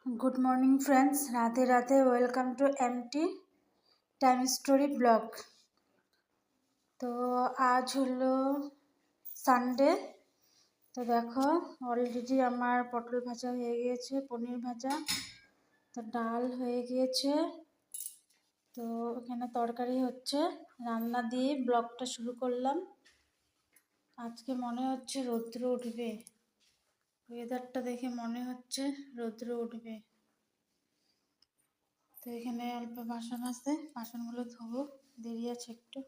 Good morning friends, Radhe Radhe. Welcome to M T time story blog. तो आज hello Sunday. तो देखो अलरेडी आमार पटल भाजा हो गए, पनीर भाजा, तो डाल हो गए, तो एखाने तरकारी होच्छे। रान्ना दिए ब्लगटा शुरू करलाम। आज के मने होच्छे रौद्र उठबे, वेदारटा देखे मने होच्छे रौद्र उठबे। तो एखाने अल्प बासन आछे, बासनगुलो धोबो, देरी आछे एकटु।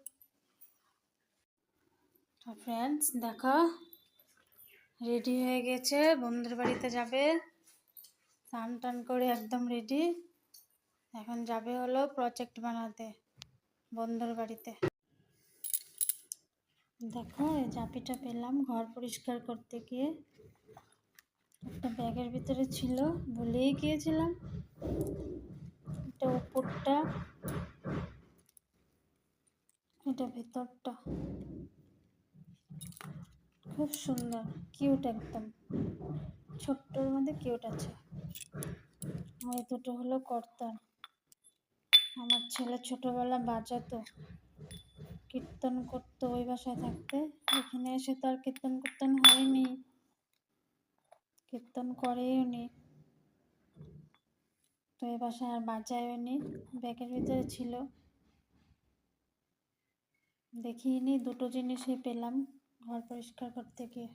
तो फ्रेंड्स देखो रेडी हो गेছে, বন্ধুর বাড়িতে যাবে। স্নান টান করে একদম রেডি। এখন যাবে হলো প্রজেক্ট বানাতে বন্ধুর বাড়িতে। দেখো এই চাবিটা পেলাম ঘর পরিষ্কার করতে গিয়ে, একটা ব্যাগের ভিতরে ছিল, ভুলেই গিয়েছিলাম। এটা উপরটা, এটা ভেতরটা, খুব সুন্দর কিউট, একদম ছোট্টর মধ্যে কিউট আছে। ওই দুটো হলো কর্তার। আমার ছেলে ছোটবেলা বাজাতো, কীর্তন করতো ওই বাসায় থাকতে। এখানে এসে তো আর কীর্তন হয়নি, কীর্তন করেও নি, তো এই বাসায় আর বাজায়ও নি। ব্যাগের ভিতরে ছিল, দেখিনি। দুটো জিনিসই পেলাম ঘর পরিষ্কার করতে গিয়ে।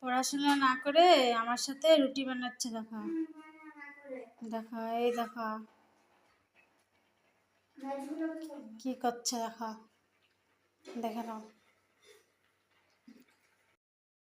পড়াশোনা না করে আমার সাথে রুটি বানাচ্ছে। দেখো দেখো, এই দেখো কি করছে, দেখো দেখে নাও।